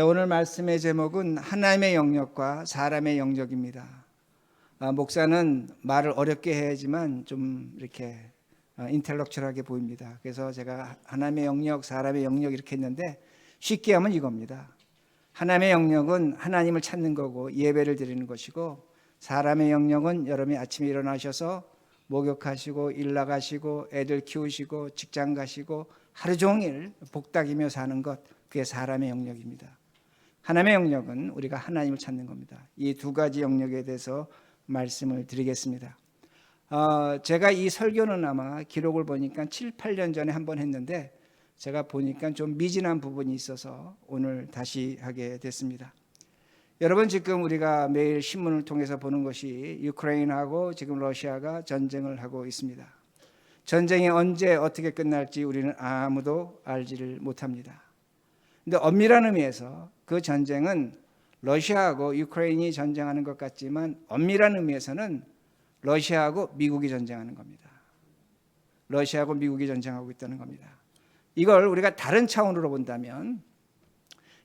오늘 말씀의 제목은 하나님의 영역과 사람의 영역입니다. 목사는 말을 어렵게 해야지만 좀 이렇게 인텔렉츄얼하게 보입니다. 그래서 제가 하나님의 영역, 사람의 영역 이렇게 했는데 쉽게 하면 이겁니다. 하나님의 영역은 하나님을 찾는 거고 예배를 드리는 것이고, 사람의 영역은 여러분이 아침에 일어나셔서 목욕하시고 일 나가시고 애들 키우시고 직장 가시고 하루 종일 복닥이며 사는 것, 그게 사람의 영역입니다. 하나님의 영역은 우리가 하나님을 찾는 겁니다. 이 두 가지 영역에 대해서 말씀을 드리겠습니다. 제가 이 설교는 아마 기록을 보니까 7, 8년 전에 한번 했는데 제가 보니까 좀 미진한 부분이 있어서 오늘 다시 하게 됐습니다. 여러분, 지금 우리가 매일 신문을 통해서 보는 것이 우크라이나하고 지금 러시아가 전쟁을 하고 있습니다. 전쟁이 언제 어떻게 끝날지 우리는 아무도 알지를 못합니다. 근데 엄밀한 의미에서 그 전쟁은 러시아하고 우크라이나이 전쟁하는 것 같지만 엄밀한 의미에서는 러시아하고 미국이 전쟁하는 겁니다. 러시아하고 미국이 전쟁하고 있다는 겁니다. 이걸 우리가 다른 차원으로 본다면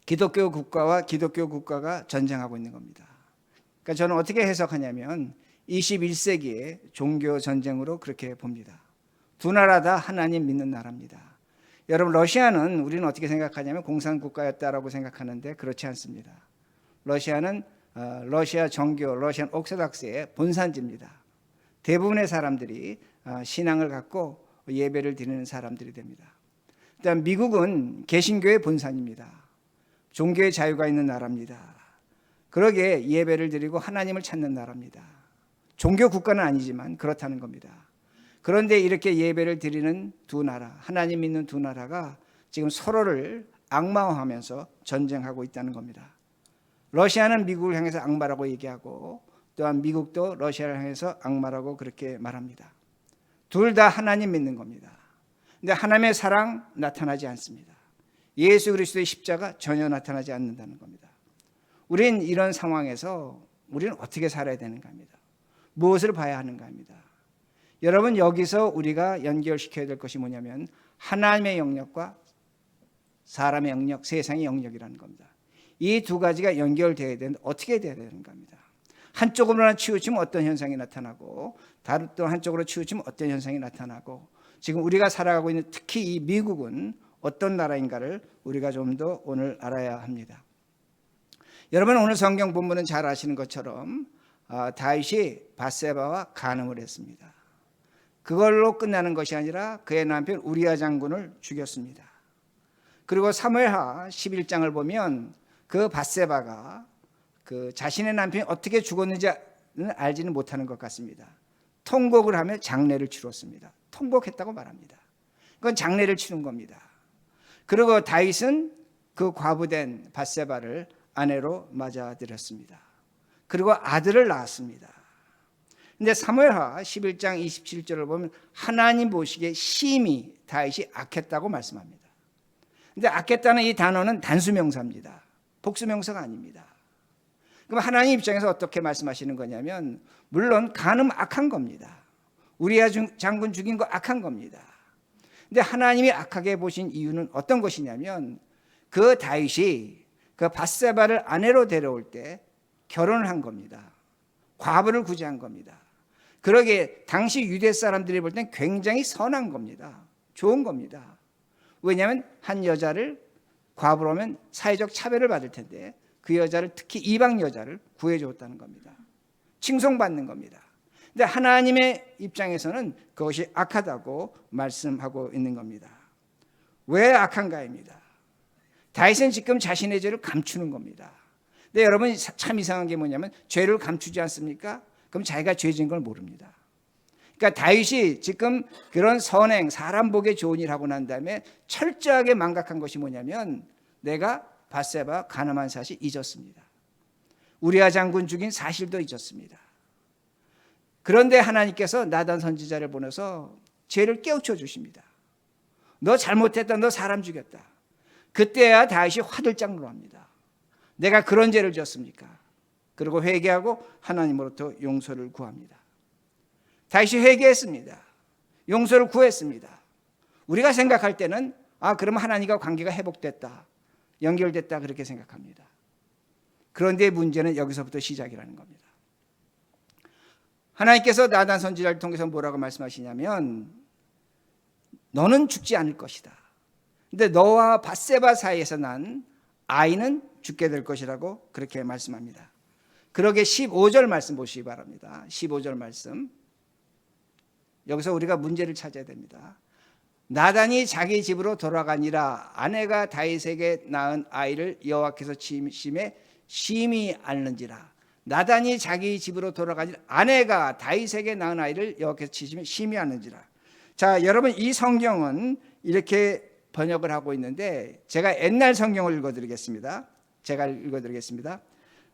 기독교 국가와 기독교 국가가 전쟁하고 있는 겁니다. 그러니까 저는 어떻게 해석하냐면 21세기의 종교 전쟁으로 그렇게 봅니다. 두 나라 다 하나님 믿는 나라입니다. 여러분, 러시아는 우리는 어떻게 생각하냐면 공산국가였다라고 생각하는데 그렇지 않습니다. 러시아는 러시아 정교, 러시안 옥소닥스의 본산지입니다. 대부분의 사람들이 신앙을 갖고 예배를 드리는 사람들이 됩니다. 일단 미국은 개신교의 본산입니다. 종교의 자유가 있는 나라입니다. 그러기에 예배를 드리고 하나님을 찾는 나라입니다. 종교 국가는 아니지만 그렇다는 겁니다. 그런데 이렇게 예배를 드리는 두 나라, 하나님 믿는 두 나라가 지금 서로를 악마화하면서 전쟁하고 있다는 겁니다. 러시아는 미국을 향해서 악마라고 얘기하고, 또한 미국도 러시아를 향해서 악마라고 그렇게 말합니다. 둘 다 하나님 믿는 겁니다. 근데 하나님의 사랑 나타나지 않습니다. 예수 그리스도의 십자가 전혀 나타나지 않는다는 겁니다. 우린 이런 상황에서 우리는 어떻게 살아야 되는가 합니다. 무엇을 봐야 하는가 합니다. 여러분, 여기서 우리가 연결시켜야 될 것이 뭐냐면 하나님의 영역과 사람의 영역, 세상의 영역이라는 겁니다. 이 두 가지가 연결되어야 되는데 어떻게 되어야 되는가 합니다. 한쪽으로만 치우치면 어떤 현상이 나타나고, 다른 또 한쪽으로 치우치면 어떤 현상이 나타나고, 지금 우리가 살아가고 있는 특히 이 미국은 어떤 나라인가를 우리가 좀 더 오늘 알아야 합니다. 여러분, 오늘 성경 본문은 잘 아시는 것처럼 다윗이 밧세바와 간음을 했습니다. 그걸로 끝나는 것이 아니라 그의 남편 우리아 장군을 죽였습니다. 그리고 사무엘하 11장을 보면 그 밧세바가 그 자신의 남편이 어떻게 죽었는지는 알지는 못하는 것 같습니다. 통곡을 하며 장례를 치렀습니다. 통곡했다고 말합니다. 그건 장례를 치른 겁니다. 그리고 다윗은 그 과부된 밧세바를 아내로 맞아들였습니다. 그리고 아들을 낳았습니다. 근데 사무엘하 11장 27절을 보면 하나님 보시기에 심히 다윗이 악했다고 말씀합니다. 근데 악했다는 이 단어는 단수명사입니다. 복수명사가 아닙니다. 그럼 하나님 입장에서 어떻게 말씀하시는 거냐면, 물론 간음 악한 겁니다. 우리아 장군 죽인 거 악한 겁니다. 근데 하나님이 악하게 보신 이유는 어떤 것이냐면, 그 다윗이 그 밧세바를 아내로 데려올 때 결혼을 한 겁니다. 과부를 구제한 겁니다. 그러기에 당시 유대 사람들이 볼 땐 굉장히 선한 겁니다. 좋은 겁니다. 왜냐하면 한 여자를 과부로 하면 사회적 차별을 받을 텐데 그 여자를, 특히 이방 여자를 구해줬다는 겁니다. 칭송받는 겁니다. 근데 하나님의 입장에서는 그것이 악하다고 말씀하고 있는 겁니다. 왜 악한가입니다. 다윗은 지금 자신의 죄를 감추는 겁니다. 근데 여러분, 참 이상한 게 뭐냐면 죄를 감추지 않습니까? 그럼 자기가 죄진 걸 모릅니다. 그러니까 다윗이 지금 그런 선행, 사람 보기에 좋은 일 하고 난 다음에 철저하게 망각한 것이 뭐냐면, 내가 밧세바 간음한 사실 잊었습니다. 우리아 장군 죽인 사실도 잊었습니다. 그런데 하나님께서 나단 선지자를 보내서 죄를 깨우쳐 주십니다. 너 잘못했다. 너 사람 죽였다. 그때야 다윗이 화들짝 놀랍니다. 내가 그런 죄를 지었습니까? 그리고 회개하고 하나님으로부터 용서를 구합니다. 다윗이 회개했습니다. 용서를 구했습니다. 우리가 생각할 때는 그러면 하나님과 관계가 회복됐다, 연결됐다 그렇게 생각합니다. 그런데 문제는 여기서부터 시작이라는 겁니다. 하나님께서 나단 선지자를 통해서 뭐라고 말씀하시냐면 너는 죽지 않을 것이다. 근데 너와 밧세바 사이에서 난 아이는 죽게 될 것이라고 그렇게 말씀합니다. 그러게 15절 말씀 보시기 바랍니다. 15절 말씀. 여기서 우리가 문제를 찾아야 됩니다. 나단이 자기 집으로 돌아가니라 아내가 다윗에게 낳은 아이를 여호와께서 치심에 심히 앓는지라. 나단이 자기 집으로 돌아가니라 아내가 다윗에게 낳은 아이를 여호와께서 치심에 심히 앓는지라. 자, 여러분 이 성경은 이렇게 번역을 하고 있는데 제가 옛날 성경을 읽어드리겠습니다.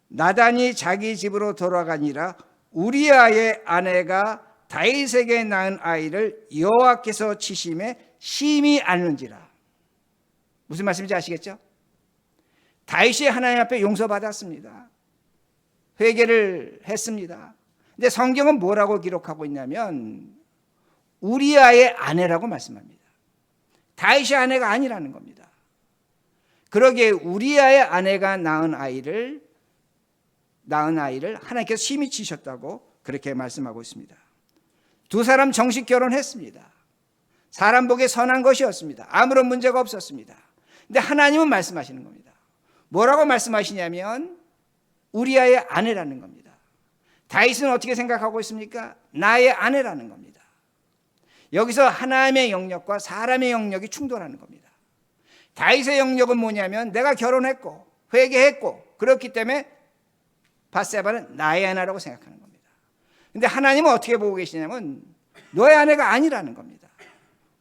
나단이 자기 집으로 돌아가니라 우리아의 아내가 다윗에게 낳은 아이를 여호와께서 치심에 심히 앓는지라. 무슨 말씀인지 아시겠죠? 다윗이 하나님 앞에 용서받았습니다. 회개를 했습니다. 근데 성경은 뭐라고 기록하고 있냐면 우리아의 아내라고 말씀합니다. 다윗의 아내가 아니라는 겁니다. 그러기에 우리아의 아내가 낳은 아이를 하나님께서 심히 치셨다고 그렇게 말씀하고 있습니다. 두 사람 정식 결혼했습니다. 사람 보기에 선한 것이었습니다. 아무런 문제가 없었습니다. 근데 하나님은 말씀하시는 겁니다. 뭐라고 말씀하시냐면 우리아의 아내라는 겁니다. 다윗은 어떻게 생각하고 있습니까? 나의 아내라는 겁니다. 여기서 하나님의 영역과 사람의 영역이 충돌하는 겁니다. 다윗의 영역은 뭐냐면 내가 결혼했고 회개했고 그렇기 때문에 밧세바는 나의 아내라고 생각하는 겁니다. 그런데 하나님은 어떻게 보고 계시냐면 너의 아내가 아니라는 겁니다.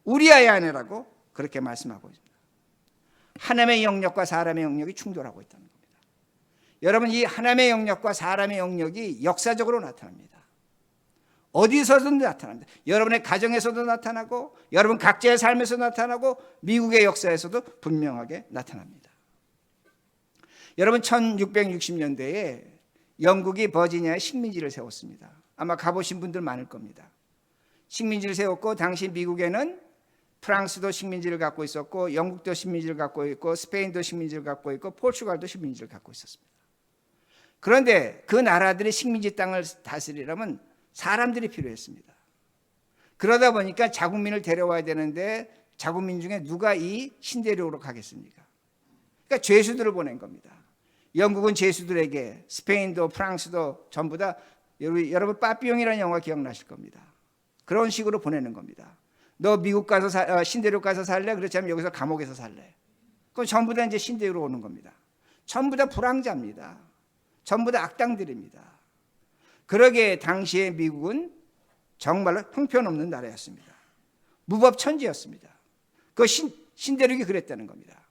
우리아의 아내라고 그렇게 말씀하고 있습니다. 하나님의 영역과 사람의 영역이 충돌하고 있다는 겁니다. 여러분 이 하나님의 영역과 사람의 영역이 역사적으로 나타납니다. 어디서든 나타납니다. 여러분의 가정에서도 나타나고 여러분 각자의 삶에서 나타나고 미국의 역사에서도 분명하게 나타납니다. 여러분 1660년대에 영국이 버지니아에 식민지를 세웠습니다. 아마 가보신 분들 많을 겁니다. 식민지를 세웠고 당시 미국에는 프랑스도 식민지를 갖고 있었고 영국도 식민지를 갖고 있고 스페인도 식민지를 갖고 있고 포르투갈도 식민지를 갖고 있었습니다. 그런데 그 나라들의 식민지 땅을 다스리려면 사람들이 필요했습니다. 그러다 보니까 자국민을 데려와야 되는데 자국민 중에 누가 이 신대륙으로 가겠습니까? 그러니까 죄수들을 보낸 겁니다. 영국은 죄수들에게 스페인도 프랑스도 전부 다 여러분 빠삐용이라는 영화 기억나실 겁니다. 그런 식으로 보내는 겁니다. 너 미국 가서 신대륙 가서 살래? 그렇지 않으면 여기서 감옥에서 살래? 그건 전부 다 이제 신대륙으로 오는 겁니다. 전부 다 불황자입니다. 전부 다 악당들입니다. 그러기에 당시에 미국은 정말로 형편없는 나라였습니다. 무법천지였습니다. 그 신대륙이 그랬다는 겁니다.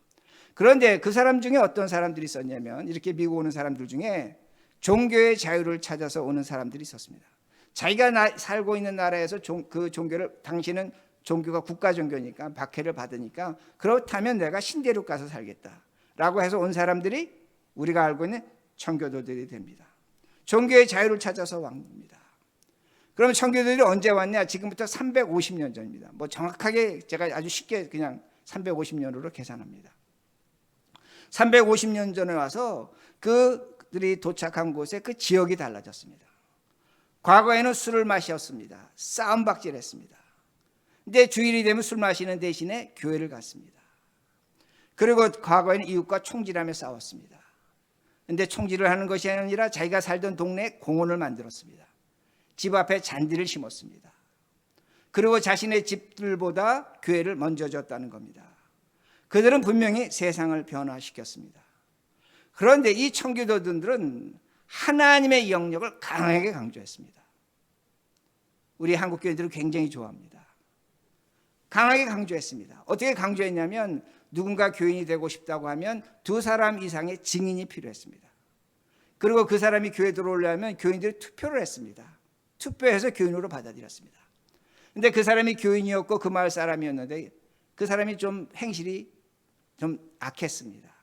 그런데 그 사람 중에 어떤 사람들이 있었냐면 이렇게 미국 오는 사람들 중에 종교의 자유를 찾아서 오는 사람들이 있었습니다. 자기가 살고 있는 나라에서 그 종교를 당시는 종교가 국가 종교니까 박해를 받으니까 그렇다면 내가 신대륙 가서 살겠다라고 해서 온 사람들이 우리가 알고 있는 청교도들이 됩니다. 종교의 자유를 찾아서 왕입니다. 그러면 청교도들이 언제 왔냐? 지금부터 350년 전입니다. 뭐 정확하게 제가 아주 쉽게 그냥 350년으로 계산합니다. 350년 전에 와서 그들이 도착한 곳에 그 지역이 달라졌습니다. 과거에는 술을 마셨습니다. 싸움박질했습니다. 근데 주일이 되면 술 마시는 대신에 교회를 갔습니다. 그리고 과거에는 이웃과 총질하며 싸웠습니다. 근데 총질을 하는 것이 아니라 자기가 살던 동네에 공원을 만들었습니다. 집 앞에 잔디를 심었습니다. 그리고 자신의 집들보다 교회를 먼저 졌다는 겁니다. 그들은 분명히 세상을 변화시켰습니다. 그런데 이 청교도들은 하나님의 영역을 강하게 강조했습니다. 우리 한국 교회들은 굉장히 좋아합니다. 강하게 강조했습니다. 어떻게 강조했냐면 누군가 교인이 되고 싶다고 하면 2사람 이상의 증인이 필요했습니다. 그리고 그 사람이 교회에 들어오려면 교인들이 투표를 했습니다. 투표해서 교인으로 받아들였습니다. 근데 그 사람이 교인이었고 그 마을 사람이었는데 그 사람이 좀 행실이 좀 악했습니다.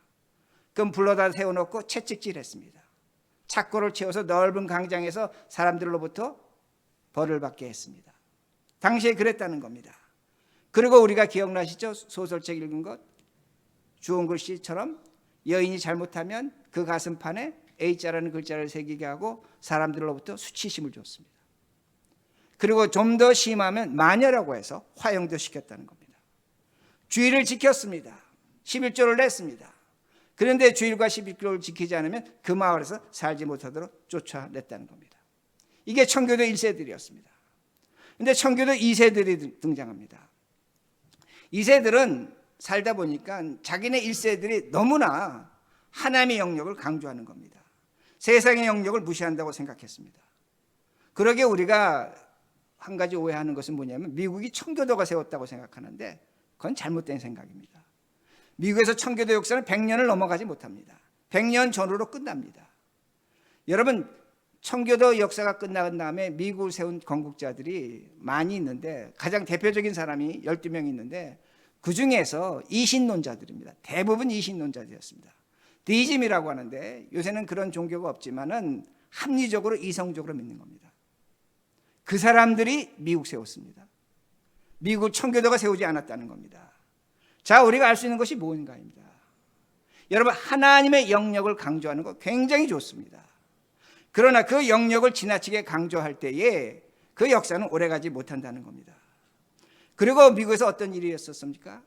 그럼 불러다 세워놓고 채찍질했습니다. 착고를 채워서 넓은 광장에서 사람들로부터 벌을 받게 했습니다. 당시에 그랬다는 겁니다. 그리고 우리가 기억나시죠? 소설책 읽은 것? 주홍글 씨처럼 여인이 잘못하면 그 가슴판에 A자라는 글자를 새기게 하고 사람들로부터 수치심을 줬습니다. 그리고 좀 더 심하면 마녀라고 해서 화형도 시켰다는 겁니다. 주일을 지켰습니다. 11조를 냈습니다. 그런데 주일과 11조를 지키지 않으면 그 마을에서 살지 못하도록 쫓아냈다는 겁니다. 이게 청교도 1세들이었습니다. 그런데 청교도 2세들이 등장합니다. 2세들은 살다 보니까 자기네 1세들이 너무나 하나님의 영역을 강조하는 겁니다. 세상의 영역을 무시한다고 생각했습니다. 그러게 우리가 한 가지 오해하는 것은 뭐냐면 미국이 청교도가 세웠다고 생각하는데 그건 잘못된 생각입니다. 미국에서 청교도 역사는 100년을 넘어가지 못합니다. 100년 전후로 끝납니다. 여러분, 청교도 역사가 끝난 다음에 미국을 세운 건국자들이 많이 있는데 가장 대표적인 사람이 12명 있는데 그 중에서 이신론자들입니다. 대부분 이신론자들이었습니다. 데이즘이라고 하는데 요새는 그런 종교가 없지만은 합리적으로 이성적으로 믿는 겁니다. 그 사람들이 미국 세웠습니다. 미국 청교도가 세우지 않았다는 겁니다. 자, 우리가 알 수 있는 것이 뭔가입니다. 여러분, 하나님의 영역을 강조하는 거 굉장히 좋습니다. 그러나 그 영역을 지나치게 강조할 때에 그 역사는 오래가지 못한다는 겁니다. 그리고 미국에서 어떤 일이 있었습니까?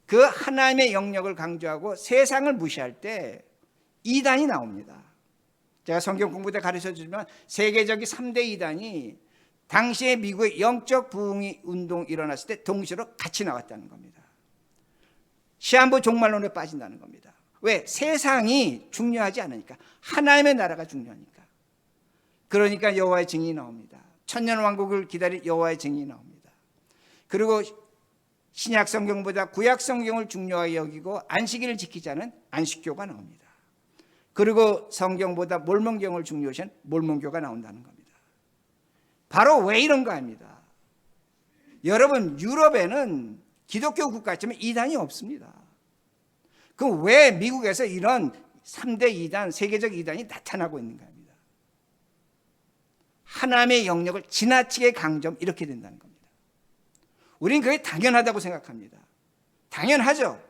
그 하나님의 영역을 강조하고 세상을 무시할 때 이단이 나옵니다. 제가 성경 공부 때 가르쳐 주지만 세계적인 3대 이단이 당시에 미국의 영적 부흥이 운동 일어났을 때 동시로 같이 나왔다는 겁니다. 시한부 종말론에 빠진다는 겁니다. 왜? 세상이 중요하지 않으니까. 하나님의 나라가 중요하니까. 그러니까 여호와의 증인이 나옵니다. 천년 왕국을 기다릴 여호와의 증인이 나옵니다. 그리고 신약 성경보다 구약 성경을 중요하게 여기고 안식일을 지키지 않은 안식교가 나옵니다. 그리고 성경보다 몰몬경을 중요시한 몰몬교가 나온다는 겁니다. 바로 왜 이런가 합니다. 여러분, 유럽에는 기독교 국가지만 이단이 없습니다. 그럼 왜 미국에서 이런 3대 이단, 세계적 이단이 나타나고 있는가 합니다. 하나님의 영역을 지나치게 강조하면 이렇게 된다는 겁니다. 우리는 그게 당연하다고 생각합니다. 당연하죠.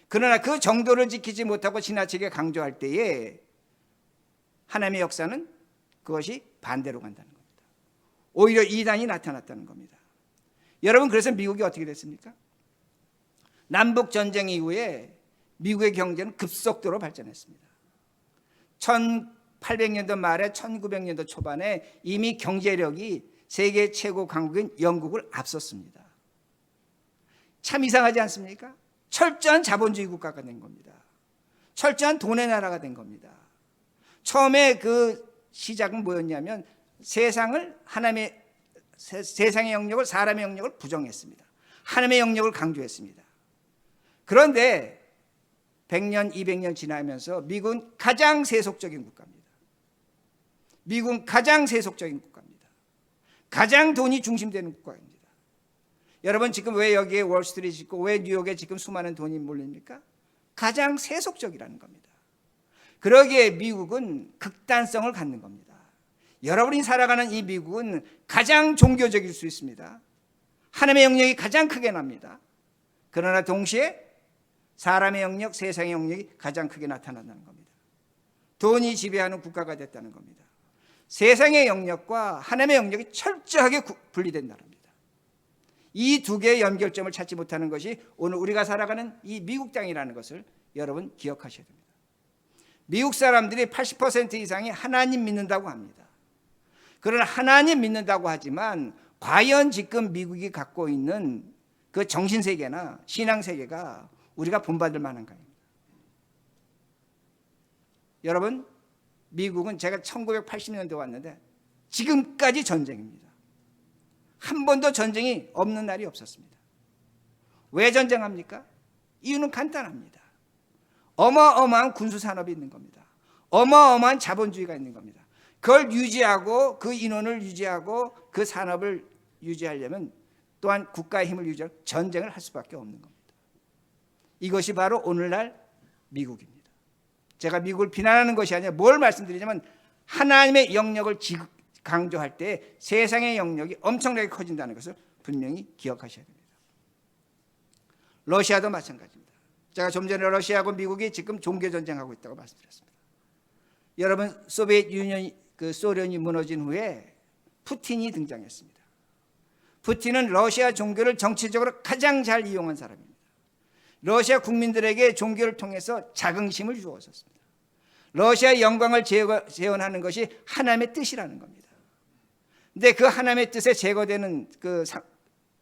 그러나 그 정도를 지키지 못하고 지나치게 강조할 때에 하나님의 역사는 그것이 반대로 간다는 겁니다. 오히려 이단이 나타났다는 겁니다. 여러분, 그래서 미국이 어떻게 됐습니까? 남북전쟁 이후에 미국의 경제는 급속도로 발전했습니다. 1800년도 말에 1900년도 초반에 이미 경제력이 세계 최고 강국인 영국을 앞섰습니다. 참 이상하지 않습니까? 철저한 자본주의 국가가 된 겁니다. 철저한 돈의 나라가 된 겁니다. 처음에 그 시작은 뭐였냐면 세상의 영역을, 사람의 영역을 부정했습니다. 하나님의 영역을 강조했습니다. 그런데 100년, 200년 지나면서 미국은 가장 세속적인 국가입니다. 미국은 가장 세속적인 국가입니다. 가장 돈이 중심되는 국가입니다. 여러분, 지금 왜 여기에 월스트리트 있고 왜 뉴욕에 지금 수많은 돈이 몰립니까? 가장 세속적이라는 겁니다. 그러기에 미국은 극단성을 갖는 겁니다. 여러분이 살아가는 이 미국은 가장 종교적일 수 있습니다. 하나님의 영역이 가장 크게 납니다. 그러나 동시에 사람의 영역, 세상의 영역이 가장 크게 나타난다는 겁니다. 돈이 지배하는 국가가 됐다는 겁니다. 세상의 영역과 하나님의 영역이 철저하게 분리된다는 겁니다. 이 두 개의 연결점을 찾지 못하는 것이 오늘 우리가 살아가는 이 미국 땅이라는 것을 여러분 기억하셔야 됩니다. 미국 사람들이 80% 이상이 하나님 믿는다고 합니다. 그러나 하나님 믿는다고 하지만 과연 지금 미국이 갖고 있는 그 정신세계나 신앙세계가 우리가 본받을 만한가요? 여러분, 미국은 제가 1980년대 왔는데 지금까지 전쟁입니다. 한 번도 전쟁이 없는 날이 없었습니다. 왜 전쟁합니까? 이유는 간단합니다. 어마어마한 군수산업이 있는 겁니다. 어마어마한 자본주의가 있는 겁니다. 그걸 유지하고 그 인원을 유지하고 그 산업을 유지하려면 또한 국가의 힘을 유지하고 전쟁을 할 수밖에 없는 겁니다. 이것이 바로 오늘날 미국입니다. 제가 미국을 비난하는 것이 아니라 뭘 말씀드리냐면 하나님의 영역을 강조할 때 세상의 영역이 엄청나게 커진다는 것을 분명히 기억하셔야 됩니다. 러시아도 마찬가지입니다. 제가 좀 전에 러시아하고 미국이 지금 종교 전쟁하고 있다고 말씀드렸습니다. 여러분, 소비에트 유니언, 소련이 무너진 후에 푸틴이 등장했습니다. 푸틴은 러시아 종교를 정치적으로 가장 잘 이용한 사람입니다. 러시아 국민들에게 종교를 통해서 자긍심을 주었었습니다. 러시아의 영광을 재현하는 것이 하나님의 뜻이라는 겁니다. 근데 그 하나님의 뜻에 제거되는 그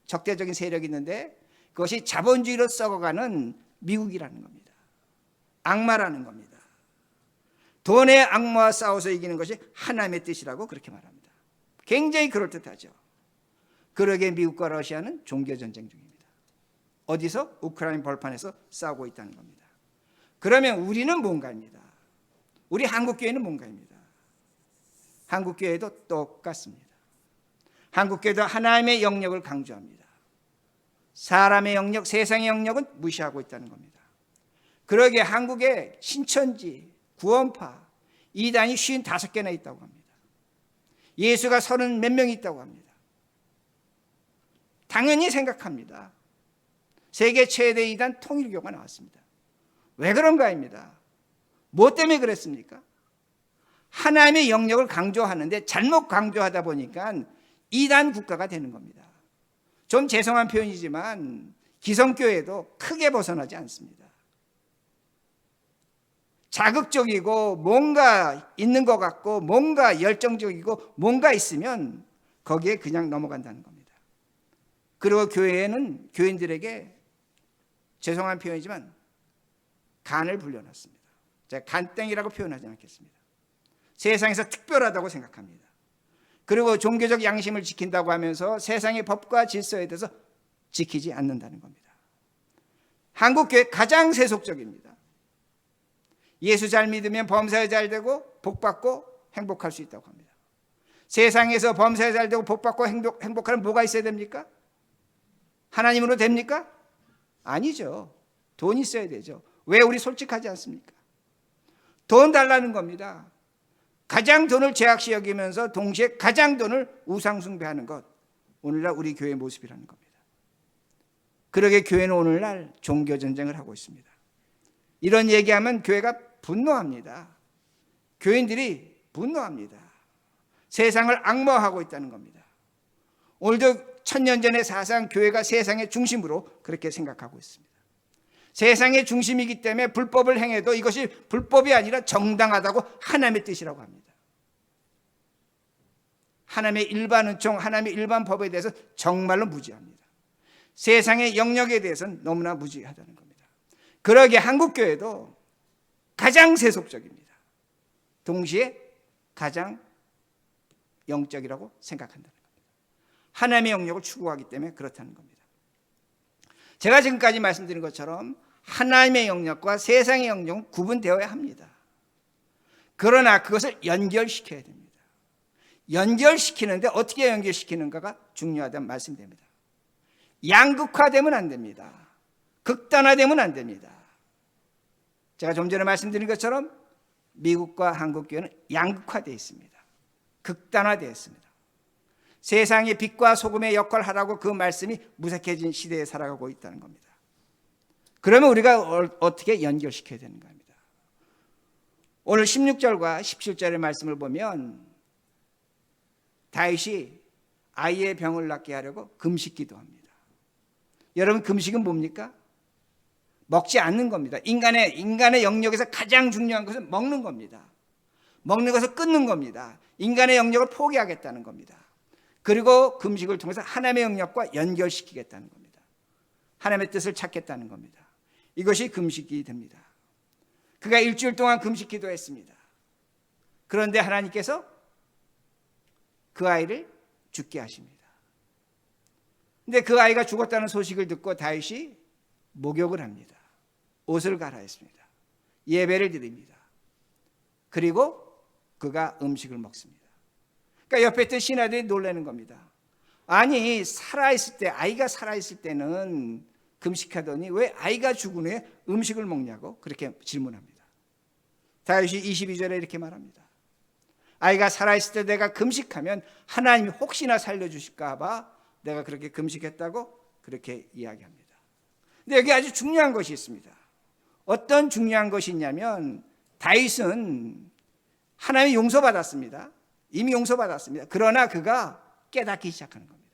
적대적인 세력이 있는데 그것이 자본주의로 썩어가는 미국이라는 겁니다. 악마라는 겁니다. 돈의 악마와 싸워서 이기는 것이 하나님의 뜻이라고 그렇게 말합니다. 굉장히 그럴듯하죠. 그러기에 미국과 러시아는 종교전쟁 중입니다. 어디서? 우크라이나 벌판에서 싸우고 있다는 겁니다. 그러면 우리는 뭔가입니다. 우리 한국교회는 뭔가입니다. 한국교회도 똑같습니다. 한국교회도 하나님의 영역을 강조합니다. 사람의 영역, 세상의 영역은 무시하고 있다는 겁니다. 그러기에 한국에 신천지, 구원파, 이단이 55개나 있다고 합니다. 예수가 30 몇 명이 있다고 합니다. 당연히 생각합니다. 세계 최대 이단 통일교가 나왔습니다. 왜 그런가입니다. 뭐 때문에 그랬습니까? 하나님의 영역을 강조하는데 잘못 강조하다 보니까 이단 국가가 되는 겁니다. 좀 죄송한 표현이지만 기성교회도 크게 벗어나지 않습니다. 자극적이고 뭔가 있는 것 같고 뭔가 열정적이고 뭔가 있으면 거기에 그냥 넘어간다는 겁니다. 그리고 교회는 교인들에게 죄송한 표현이지만 간을 불려놨습니다. 제가 간땡이라고 표현하지 않겠습니다. 세상에서 특별하다고 생각합니다. 그리고 종교적 양심을 지킨다고 하면서 세상의 법과 질서에 대해서 지키지 않는다는 겁니다. 한국교회 가장 세속적입니다. 예수 잘 믿으면 범사에 잘 되고 복받고 행복할 수 있다고 합니다. 세상에서 범사에 잘 되고 복받고 행복하면 뭐가 있어야 됩니까? 하나님으로 됩니까? 아니죠. 돈 있어야 되죠. 왜 우리 솔직하지 않습니까? 돈 달라는 겁니다. 가장 돈을 죄악시 여기면서 동시에 가장 돈을 우상숭배하는 것, 오늘날 우리 교회의 모습이라는 겁니다. 그러게 교회는 오늘날 종교전쟁을 하고 있습니다. 이런 얘기하면 교회가 분노합니다. 교인들이 분노합니다. 세상을 악마화하고 있다는 겁니다. 오늘도 1000년 전의 사상, 교회가 세상의 중심으로 그렇게 생각하고 있습니다. 세상의 중심이기 때문에 불법을 행해도 이것이 불법이 아니라 정당하다고 하나님의 뜻이라고 합니다. 하나님의 일반 은총, 하나님의 일반 법에 대해서 정말로 무지합니다. 세상의 영역에 대해서는 너무나 무지하다는 겁니다. 그러기에 한국교회도 가장 세속적입니다. 동시에 가장 영적이라고 생각한다는 겁니다. 하나님의 영역을 추구하기 때문에 그렇다는 겁니다. 제가 지금까지 말씀드린 것처럼 하나님의 영역과 세상의 영역은 구분되어야 합니다. 그러나 그것을 연결시켜야 됩니다. 연결시키는데 어떻게 연결시키는가가 중요하다는 말씀입니다. 양극화되면 안 됩니다. 극단화되면 안 됩니다. 제가 좀 전에 말씀드린 것처럼 미국과 한국교회는 양극화되어 있습니다. 극단화되어 있습니다. 세상의 빛과 소금의 역할을 하라고 그 말씀이 무색해진 시대에 살아가고 있다는 겁니다. 그러면 우리가 어떻게 연결시켜야 되는가 합니다. 오늘 16절과 17절의 말씀을 보면 다윗이 아이의 병을 낫게 하려고 금식 기도합니다. 여러분, 금식은 뭡니까? 먹지 않는 겁니다. 인간의 영역에서 가장 중요한 것은 먹는 겁니다. 먹는 것을 끊는 겁니다. 인간의 영역을 포기하겠다는 겁니다. 그리고 금식을 통해서 하나님의 영역과 연결시키겠다는 겁니다. 하나님의 뜻을 찾겠다는 겁니다. 이것이 금식이 됩니다. 그가 일주일 동안 금식 기도했습니다. 그런데 하나님께서 그 아이를 죽게 하십니다. 근데 그 아이가 죽었다는 소식을 듣고 다윗이 목욕을 합니다. 옷을 갈아입습니다. 예배를 드립니다. 그리고 그가 음식을 먹습니다. 그러니까 옆에 있던 신하들이 놀라는 겁니다. 아니, 살아있을 때, 아이가 살아있을 때는 금식하더니 왜 아이가 죽은 후에 음식을 먹냐고 그렇게 질문합니다. 다윗이 22절에 이렇게 말합니다. 아이가 살아있을 때 내가 금식하면 하나님이 혹시나 살려주실까 봐 내가 그렇게 금식했다고 그렇게 이야기합니다. 근데 여기 아주 중요한 것이 있습니다. 어떤 중요한 것이 있냐면 다윗은 하나님의 용서받았습니다. 이미 용서받았습니다. 그러나 그가 깨닫기 시작하는 겁니다.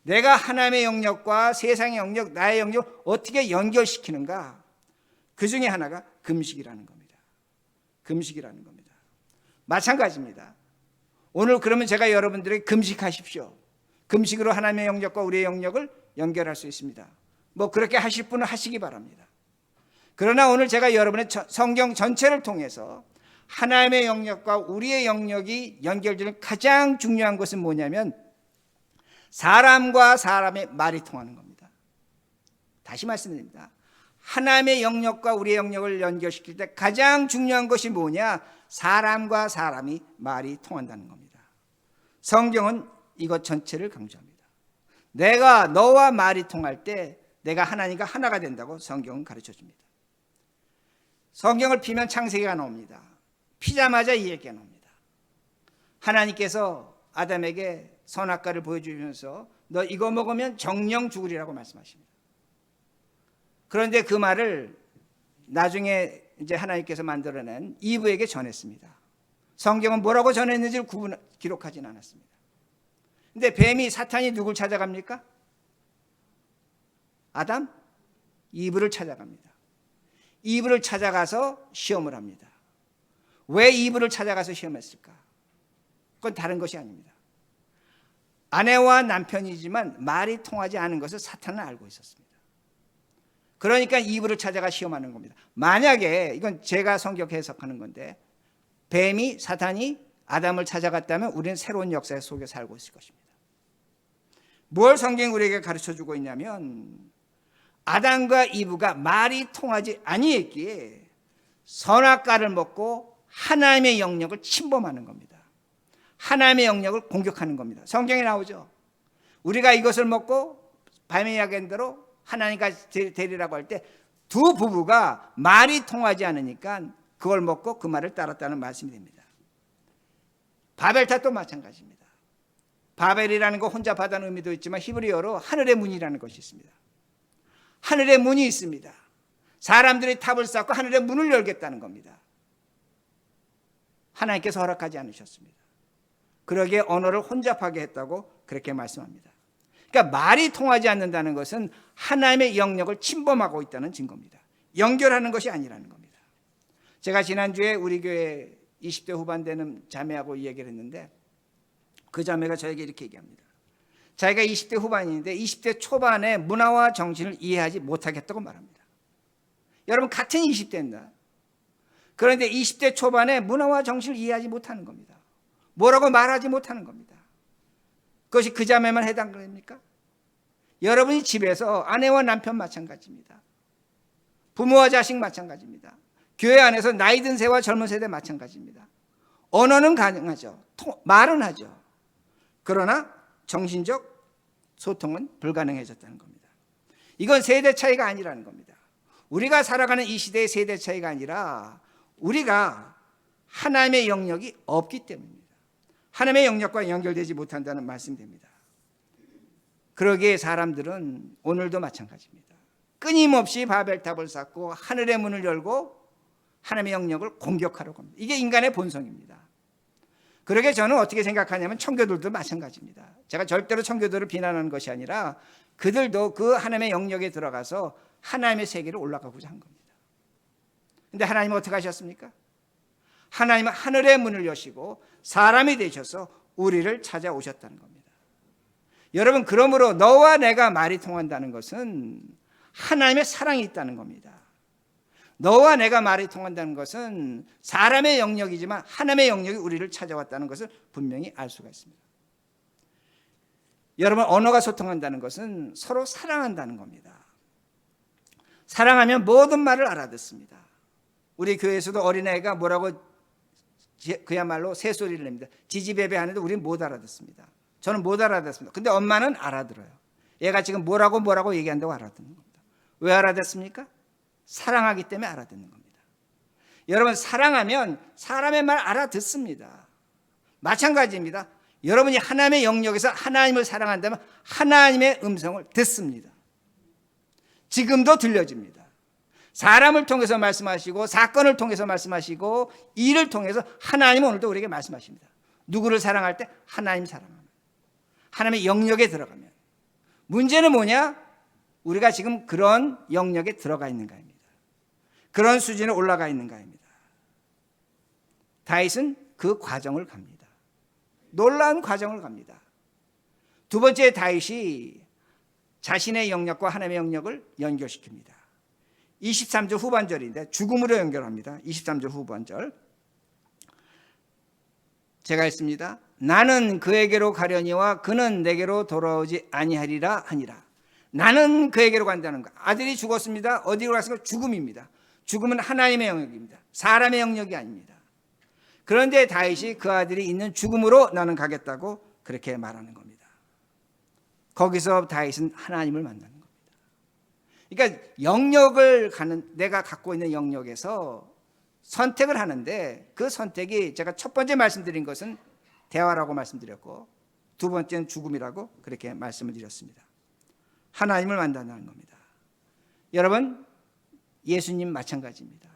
내가 하나님의 영역과 세상의 영역, 나의 영역을 어떻게 연결시키는가? 그 중에 하나가 금식이라는 겁니다. 금식이라는 겁니다. 마찬가지입니다. 오늘 그러면 제가 여러분들에게 금식하십시오. 금식으로 하나님의 영역과 우리의 영역을 연결할 수 있습니다. 뭐 그렇게 하실 분은 하시기 바랍니다. 그러나 오늘 제가 여러분의 성경 전체를 통해서 하나님의 영역과 우리의 영역이 연결되는 가장 중요한 것은 뭐냐면 사람과 사람의 말이 통하는 겁니다. 다시 말씀드립니다. 하나님의 영역과 우리의 영역을 연결시킬 때 가장 중요한 것이 뭐냐? 사람과 사람이 말이 통한다는 겁니다. 성경은 이것 전체를 강조합니다. 내가 너와 말이 통할 때 내가 하나님과 하나가 된다고 성경은 가르쳐 줍니다. 성경을 피면 창세기가 나옵니다. 피자마자 이 얘기가 나옵니다. 하나님께서 아담에게 선악과를 보여주면서 너 이거 먹으면 정령 죽으리라고 말씀하십니다. 그런데 그 말을 나중에 이제 하나님께서 만들어낸 이브에게 전했습니다. 성경은 뭐라고 전했는지를 기록하진 않았습니다. 근데 뱀이 사탄이 누굴 찾아갑니까? 아담? 이브를 찾아갑니다. 이브를 찾아가서 시험을 합니다. 왜 이브를 찾아가서 시험했을까? 그건 다른 것이 아닙니다. 아내와 남편이지만 말이 통하지 않은 것을 사탄은 알고 있었습니다. 그러니까 이브를 찾아가 시험하는 겁니다. 만약에 이건 제가 성경 해석하는 건데 뱀이 사탄이 아담을 찾아갔다면 우리는 새로운 역사 속에 살고 있을 것입니다. 뭘 성경이 우리에게 가르쳐주고 있냐면 아담과 이브가 말이 통하지 아니했기에 선악과를 먹고 하나님의 영역을 침범하는 겁니다. 하나님의 영역을 공격하는 겁니다. 성경에 나오죠. 우리가 이것을 먹고 밤의 야견대로 하나님과 되리라고 할 때 두 부부가 말이 통하지 않으니까 그걸 먹고 그 말을 따랐다는 말씀이 됩니다. 바벨탑도 마찬가지입니다. 바벨이라는 거 혼자 받아는 의미도 있지만 히브리어로 하늘의 문이라는 것이 있습니다. 하늘의 문이 있습니다. 사람들이 탑을 쌓고 하늘의 문을 열겠다는 겁니다. 하나님께서 허락하지 않으셨습니다. 그러기에 언어를 혼잡하게 했다고 그렇게 말씀합니다. 그러니까 말이 통하지 않는다는 것은 하나님의 영역을 침범하고 있다는 증거입니다. 연결하는 것이 아니라는 겁니다. 제가 지난주에 우리 교회 20대 후반 되는 자매하고 얘기를 했는데 그 자매가 저에게 이렇게 얘기합니다. 자기가 20대 후반인데 20대 초반에 문화와 정신을 이해하지 못하겠다고 말합니다. 여러분 같은 20대입니다. 그런데 20대 초반에 문화와 정신을 이해하지 못하는 겁니다. 뭐라고 말하지 못하는 겁니다. 그것이 그 자매만 해당됩니까? 여러분이 집에서 아내와 남편 마찬가지입니다. 부모와 자식 마찬가지입니다. 교회 안에서 나이 든 세와 젊은 세대 마찬가지입니다. 언어는 가능하죠. 말은 하죠. 그러나 정신적 소통은 불가능해졌다는 겁니다. 이건 세대 차이가 아니라는 겁니다. 우리가 살아가는 이 시대의 세대 차이가 아니라 우리가 하나님의 영역이 없기 때문입니다. 하나님의 영역과 연결되지 못한다는 말씀입니다. 그러기에 사람들은 오늘도 마찬가지입니다. 끊임없이 바벨탑을 쌓고 하늘의 문을 열고 하나님의 영역을 공격하려고 합니다. 이게 인간의 본성입니다. 그러게 저는 어떻게 생각하냐면 청교도들도 마찬가지입니다. 제가 절대로 청교도를 비난하는 것이 아니라 그들도 그 하나님의 영역에 들어가서 하나님의 세계로 올라가고자 한 겁니다. 그런데 하나님은 어떻게 하셨습니까? 하나님은 하늘의 문을 여시고 사람이 되셔서 우리를 찾아오셨다는 겁니다. 여러분, 그러므로 너와 내가 말이 통한다는 것은 하나님의 사랑이 있다는 겁니다. 너와 내가 말이 통한다는 것은 사람의 영역이지만 하나님의 영역이 우리를 찾아왔다는 것을 분명히 알 수가 있습니다. 여러분, 언어가 소통한다는 것은 서로 사랑한다는 겁니다. 사랑하면 모든 말을 알아듣습니다. 우리 교회에서도 어린아이가 뭐라고 그야말로 새소리를 냅니다. 지지배배 하는데 우리는 못 알아듣습니다. 저는 못 알아듣습니다. 근데 엄마는 알아들어요. 얘가 지금 뭐라고 얘기한다고 알아듣는 겁니다. 왜 알아듣습니까? 사랑하기 때문에 알아듣는 겁니다. 여러분, 사랑하면 사람의 말 알아듣습니다. 마찬가지입니다. 여러분이 하나님의 영역에서 하나님을 사랑한다면 하나님의 음성을 듣습니다. 지금도 들려집니다. 사람을 통해서 말씀하시고 사건을 통해서 말씀하시고 일을 통해서 하나님은 오늘도 우리에게 말씀하십니다. 누구를 사랑할 때 하나님 사랑하면, 하나님의 영역에 들어가면. 문제는 뭐냐? 우리가 지금 그런 영역에 들어가 있는가입니다. 그런 수준에 올라가 있는가입니다. 다윗은 그 과정을 갑니다. 놀라운 과정을 갑니다. 두 번째, 다윗이 자신의 영역과 하나님의 영역을 연결시킵니다. 23절 후반절인데 죽음으로 연결합니다. 23절 후반절 제가 했습니다. 나는 그에게로 가려니와 그는 내게로 돌아오지 아니하리라 하니라. 나는 그에게로 간다는 거. 아들이 죽었습니다. 어디로 갔습니까? 죽음입니다. 죽음은 하나님의 영역입니다. 사람의 영역이 아닙니다. 그런데 다윗이 그 아들이 있는 죽음으로 나는 가겠다고 그렇게 말하는 겁니다. 거기서 다윗은 하나님을 만나는 겁니다. 그러니까 영역을 가는, 내가 갖고 있는 영역에서 선택을 하는데 그 선택이 제가 첫 번째 말씀드린 것은 대화라고 말씀드렸고 두 번째는 죽음이라고 그렇게 말씀을 드렸습니다. 하나님을 만난다는 겁니다. 여러분, 예수님 마찬가지입니다.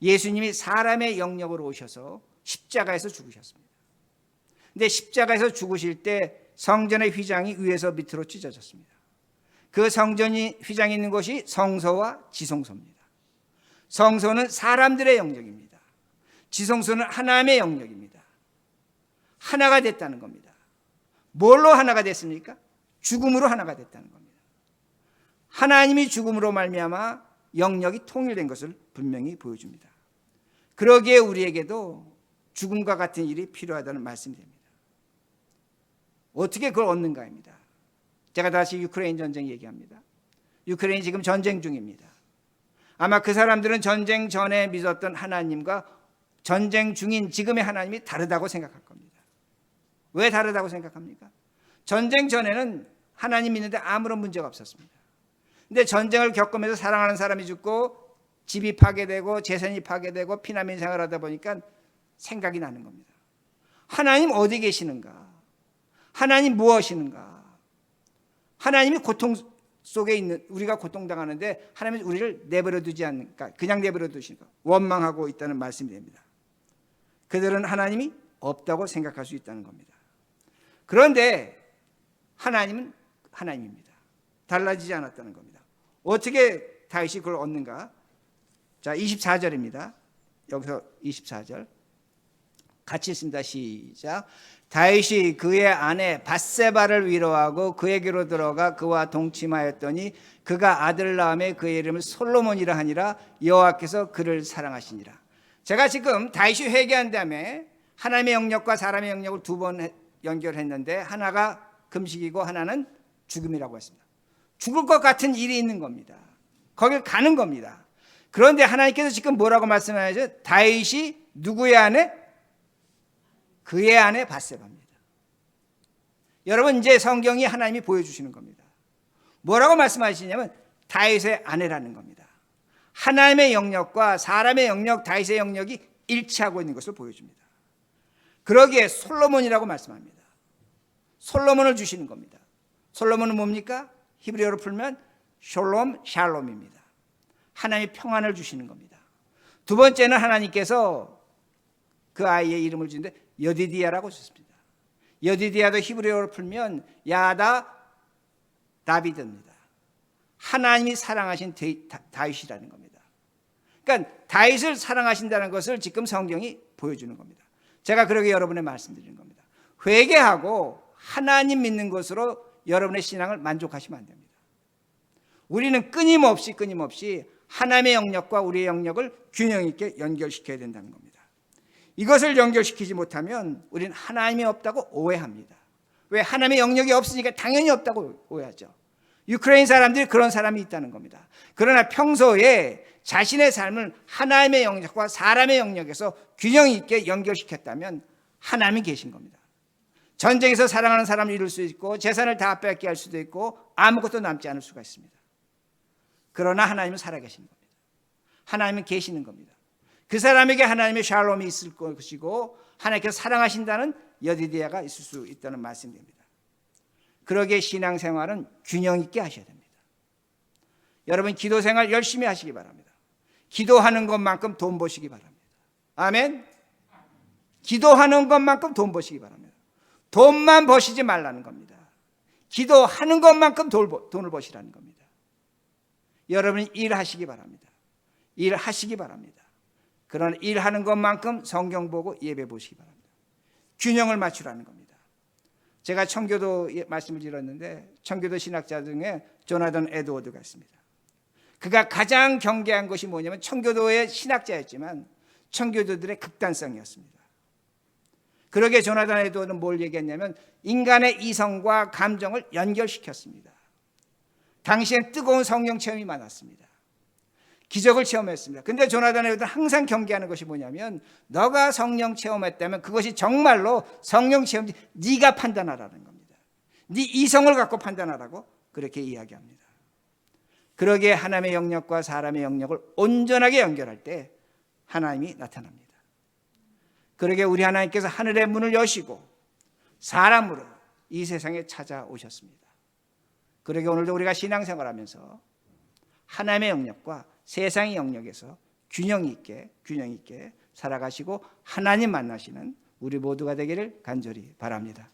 예수님이 사람의 영역으로 오셔서 십자가에서 죽으셨습니다. 근데 십자가에서 죽으실 때 성전의 휘장이 위에서 밑으로 찢어졌습니다. 그 성전이 휘장이 있는 곳이 성소와 지성소입니다. 성소는 사람들의 영역입니다. 지성소는 하나님의 영역입니다. 하나가 됐다는 겁니다. 뭘로 하나가 됐습니까? 죽음으로 하나가 됐다는 겁니다. 하나님이 죽음으로 말미암아 영역이 통일된 것을 분명히 보여줍니다. 그러기에 우리에게도 죽음과 같은 일이 필요하다는 말씀이 됩니다. 어떻게 그걸 얻는가입니다. 제가 다시 유크레인 전쟁 얘기합니다. 유크레인이 지금 전쟁 중입니다. 아마 그 사람들은 전쟁 전에 믿었던 하나님과 전쟁 중인 지금의 하나님이 다르다고 생각할 겁니다. 왜 다르다고 생각합니까? 전쟁 전에는 하나님 믿는데 아무런 문제가 없었습니다. 근데 전쟁을 겪으면서 사랑하는 사람이 죽고 집이 파괴되고 재산이 파괴되고 피난민 생활하다 보니까 생각이 나는 겁니다. 하나님 어디 계시는가? 하나님 무엇이는가? 하나님이 고통 속에 있는, 우리가 고통당하는데 하나님은 우리를 내버려 두지 않으니까, 그냥 내버려 두시니까 원망하고 있다는 말씀이 됩니다. 그들은 하나님이 없다고 생각할 수 있다는 겁니다. 그런데 하나님은 하나님입니다. 달라지지 않았다는 겁니다. 어떻게 다윗이 그걸 얻는가? 자, 24절입니다. 여기서 24절 같이 읽습니다. 시작. 다윗이 그의 아내 밧세바를 위로하고 그에게로 들어가 그와 동침하였더니 그가 아들을 낳음에 그의 이름을 솔로몬이라 하니라. 여호와께서 그를 사랑하시니라. 제가 지금 다윗이 회개한 다음에 하나님의 영역과 사람의 영역을 두 번 연결했는데 하나가 금식이고 하나는 죽음이라고 했습니다. 죽을 것 같은 일이 있는 겁니다. 거길 가는 겁니다. 그런데 하나님께서 지금 뭐라고 말씀하시죠? 다윗이 누구의 아내? 그의 아내 밧세바입니다. 여러분, 이제 성경이 하나님이 보여주시는 겁니다. 뭐라고 말씀하시냐면 다윗의 아내라는 겁니다. 하나님의 영역과 사람의 영역, 다윗의 영역이 일치하고 있는 것을 보여줍니다. 그러기에 솔로몬이라고 말씀합니다. 솔로몬을 주시는 겁니다. 솔로몬은 뭡니까? 히브리어로 풀면 샬롬, 샬롬입니다. 하나님이 평안을 주시는 겁니다. 두 번째는 하나님께서 그 아이의 이름을 주는데 여디디아라고 썼습니다. 여디디아도 히브리어로 풀면 야다 다비드입니다. 하나님이 사랑하신 다윗이라는 겁니다. 그러니까 다윗을 사랑하신다는 것을 지금 성경이 보여주는 겁니다. 제가 그러게 여러분에 말씀드리는 겁니다. 회개하고 하나님 믿는 것으로 여러분의 신앙을 만족하시면 안 됩니다. 우리는 끊임없이 하나님의 영역과 우리의 영역을 균형 있게 연결시켜야 된다는 겁니다. 이것을 연결시키지 못하면 우리는 하나님이 없다고 오해합니다. 왜? 하나님의 영역이 없으니까 당연히 없다고 오해하죠. 유크레인 사람들이 그런 사람이 있다는 겁니다. 그러나 평소에 자신의 삶을 하나님의 영역과 사람의 영역에서 균형 있게 연결시켰다면 하나님이 계신 겁니다. 전쟁에서 사랑하는 사람을 잃을 수 있고 재산을 다 뺏게 할 수도 있고 아무것도 남지 않을 수가 있습니다. 그러나 하나님은 살아계신 겁니다. 하나님은 계시는 겁니다. 그 사람에게 하나님의 샬롬이 있을 것이고 하나님께서 사랑하신다는 여디디아가 있을 수 있다는 말씀입니다. 그러기에 신앙생활은 균형 있게 하셔야 됩니다. 여러분 기도 생활 열심히 하시기 바랍니다. 기도하는 것만큼 돈 버시기 바랍니다. 아멘. 기도하는 것만큼 돈 버시기 바랍니다. 돈만 버시지 말라는 겁니다. 기도하는 것만큼 돈을 버시라는 겁니다. 여러분 일하시기 바랍니다. 일하시기 바랍니다. 그러나 일하는 것만큼 성경 보고 예배 보시기 바랍니다. 균형을 맞추라는 겁니다. 제가 청교도 말씀을 드렸는데 청교도 신학자 중에 조나단 에드워드가 있습니다. 그가 가장 경계한 것이 뭐냐면 청교도의 신학자였지만 청교도들의 극단성이었습니다. 그러게 조나단 에드워드는 뭘 얘기했냐면 인간의 이성과 감정을 연결시켰습니다. 당시엔 뜨거운 성령 체험이 많았습니다. 기적을 체험했습니다. 근데 조나단 에드워드는 항상 경계하는 것이 뭐냐면 너가 성령 체험했다면 그것이 정말로 성령 체험인지 네가 판단하라는 겁니다. 네 이성을 갖고 판단하라고 그렇게 이야기합니다. 그러기에 하나님의 영역과 사람의 영역을 온전하게 연결할 때 하나님이 나타납니다. 그러기에 우리 하나님께서 하늘의 문을 여시고 사람으로 이 세상에 찾아오셨습니다. 그러기에 오늘도 우리가 신앙생활하면서 하나님의 영역과 세상의 영역에서 균형 있게 살아가시고 하나님 만나시는 우리 모두가 되기를 간절히 바랍니다.